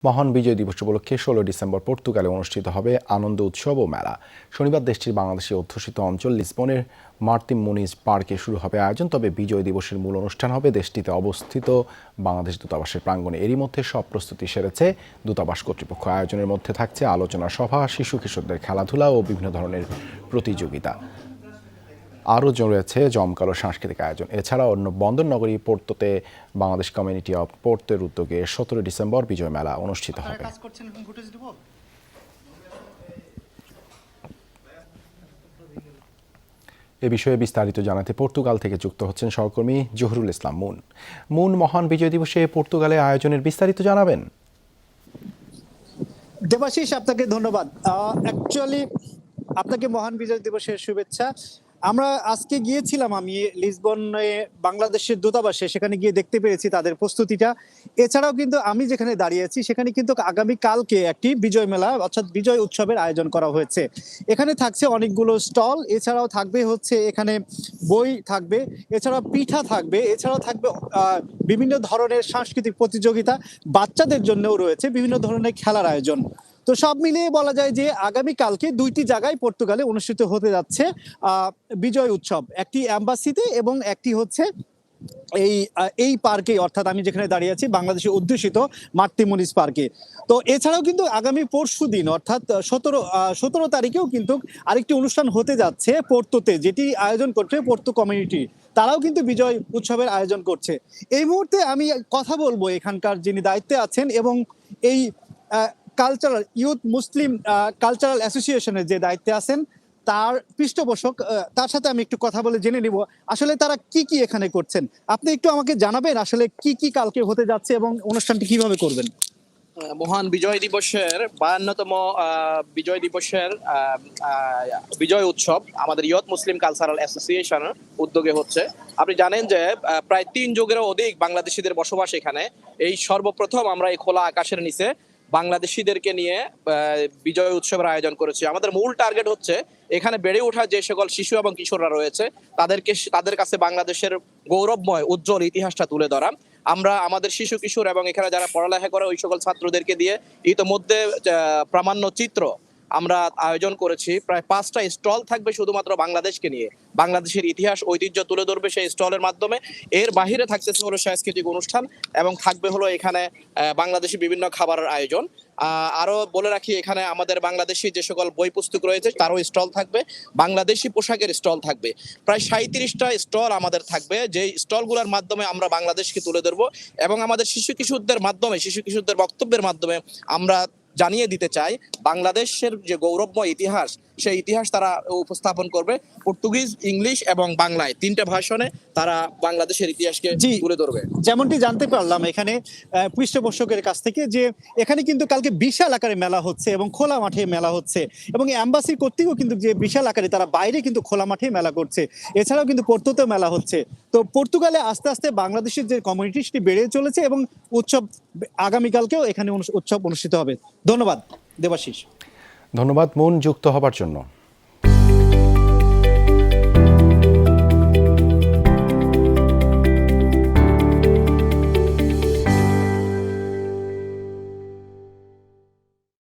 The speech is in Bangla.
মহান বিজয় দিবস উপলক্ষে ১৬ ডিসেম্বর পর্তুগালে অনুষ্ঠিত হবে আনন্দ উৎসব ও মেলা। শনিবার দেশটির বাংলাদেশে অধ্যুষিত অঞ্চল লিসবনের মার্তিম মুনিজ পার্কে শুরু হবে আয়োজন। তবে বিজয় দিবসের মূল অনুষ্ঠান হবে দেশটিতে অবস্থিত বাংলাদেশ দূতাবাসের প্রাঙ্গণে। এরই মধ্যে সব প্রস্তুতি সেরেছে দূতাবাস কর্তৃপক্ষ। আয়োজনের মধ্যে থাকছে আলোচনা সভা, শিশু কিশোরদের খেলাধুলা ও বিভিন্ন ধরনের প্রতিযোগিতা। আরও রয়েছে জমকালো সাংস্কৃতিক আয়োজন। এছাড়া অন্য বন্দরনগরী পোর্তোতে বাংলাদেশ কমিউনিটি অব পোর্তের উদ্যোগে ১৭ ডিসেম্বর বিজয় মেলা অনুষ্ঠিত হবে। এ বিষয়ে বিস্তারিত জানাতে পর্তুগাল থেকে যুক্ত হচ্ছেন সহকর্মী জহুরুল ইসলাম মুন। মুন, মহান বিজয় দিবসে পর্তুগালে আয়োজনের বিস্তারিত জানাবেন। দেবাশিস, আপনাকে ধন্যবাদ। অ্যাকচুয়ালি আপনাকে মহান বিজয় দিবসের শুভেচ্ছা। আমরা আজকে গিয়েছিলাম, আমি লিসবনে বাংলাদেশের দূতাবাসে, সেখানে গিয়ে দেখতে পেরেছি তাদের প্রস্তুতিটা। এছাড়াও কিন্তু আমি যেখানে দাঁড়িয়ে আছি সেখানে কিন্তু আগামী কালকে একটি বিজয় মেলা অর্থাৎ বিজয় উৎসবের আয়োজন করা হয়েছে। এখানে থাকছে অনেকগুলো স্টল, এছাড়াও থাকবে হচ্ছে এখানে বই থাকবে, এছাড়াও পিঠা থাকবে, এছাড়াও থাকবে বিভিন্ন ধরনের সাংস্কৃতিক প্রতিযোগিতা, বাচ্চাদের জন্যও রয়েছে বিভিন্ন ধরনের খেলার আয়োজন। তো সব মিলিয়ে বলা যায় যে আগামী কালকে দুইটি জায়গায় পর্তুগালে অনুষ্ঠিত হতে যাচ্ছে বিজয় উৎসব, একটি এম্বাসিতে এবং একটি হচ্ছে এই পার্কে, অর্থাৎ আমি যেখানে দাঁড়িয়ে আছি বাংলাদেশের অধ্যুষিত মার্তিম মুনিজ পার্কে। তো এছাড়াও কিন্তু আগামী পরশু দিন অর্থাৎ ১৭ তারিখেও কিন্তু আরেকটি অনুষ্ঠান হতে যাচ্ছে পোর্তোতে, যেটি আয়োজন করছে পোর্তো কমিউনিটি। তারাও কিন্তু বিজয় উৎসবের আয়োজন করছে। এই মুহূর্তে আমি কথা বলবো এখানকার যিনি দায়িত্বে আছেন এবং এই কালচারাল ইউথ মুসলিম কালচারাল অ্যাসোসিয়েশনের যে দায়িত্বে আছেন তার পৃষ্ঠপোষক, তার সাথে আমি একটু কথা বলে জেনে নিব আসলে তারা কি কি এখানে করছেন। আপনি একটু আমাকে জানাবেন আসলে কি কি কালকে হতে যাচ্ছে এবং অনুষ্ঠানটি কিভাবে করবেন। মহান বিজয় দিবসের ৫২তম বিজয় দিবসের বিজয় উৎসব আমাদের ইয়ত মুসলিম কালচারাল অ্যাসোসিয়েশনের উদ্যোগে হচ্ছে। আপনি জানেন যে প্রায় ৩ যুগেরও অধিক বাংলাদেশিদের বসবাস এখানে। এই সর্বপ্রথম আমরা এই খোলা আকাশের নিচে বাংলাদেশিদেরকে নিয়ে বিজয় উৎসবের আয়োজন করেছি। আমাদের মূল টার্গেট হচ্ছে এখানে বেড়ে ওঠা যে সকল শিশু এবং কিশোররা রয়েছে তাদের কাছে বাংলাদেশের গৌরবময় উজ্জ্বল ইতিহাসটা তুলে ধরা। আমরা আমাদের শিশু কিশোর এবং এখানে যারা পড়ালেখা করে ওই সকল ছাত্রদেরকে দিয়ে ইতোমধ্যে প্রামাণ্য চিত্র আমরা আয়োজন করেছি। প্রায় ৫টা স্টল থাকবে শুধুমাত্র বাংলাদেশকে নিয়ে, বাংলাদেশের ইতিহাস ঐতিহ্য তুলে ধরবে সেই স্টলের মাধ্যমে। এর বাহিরে থাকছে হলো সাংস্কৃতিক অনুষ্ঠান এবং থাকবে হলো এখানে বাংলাদেশি বিভিন্ন খাবারের আয়োজন। আরো বলে রাখি, এখানে আমাদের বাংলাদেশি যে সকল বই পুস্তক রয়েছে তারও স্টল থাকবে, বাংলাদেশি পোশাকের স্টল থাকবে। প্রায় ৩৭টা স্টল আমাদের থাকবে, যেই স্টলগুলোর মাধ্যমে আমরা বাংলাদেশকে তুলে ধরবো এবং আমাদের শিশু কিশোরদের বক্তব্যের মাধ্যমে আমরা জানিয়ে দিতে চাই বাংলাদেশের যে গৌরবময় ইতিহাস, সেই ইতিহাস তারা উপস্থাপন করবে পর্তুগিজ, ইংলিশ এবং বাংলায় ৩টে ভাষণে তারা বাংলাদেশের ইতিহাসকে তুলে ধরবে। যেমনটি জানতে পারলাম এখানে পৃষ্ঠপোষকের কাছ থেকে যে এখানে কিন্তু কালকে বিশাল আকারে মেলা হচ্ছে এবং খোলা মাঠে মেলা হচ্ছে এবং এম্বাসি কর্তৃকও কিন্তু যে বিশাল আকারে তারা বাইরে কিন্তু খোলা মাঠে মেলা করছে। এছাড়াও কিন্তু পোর্তোতেও মেলা হচ্ছে। তো পর্তুগালে আস্তে আস্তে বাংলাদেশের যে কমিউনিটি সেটি বেড়ে চলেছে এবং উৎসব আগামীকালকেও এখানে উৎসব অনুষ্ঠিত হবে। ধন্যবাদ দেবাশিস। ধন্যবাদ মুন, যুক্ত হবার জন্য।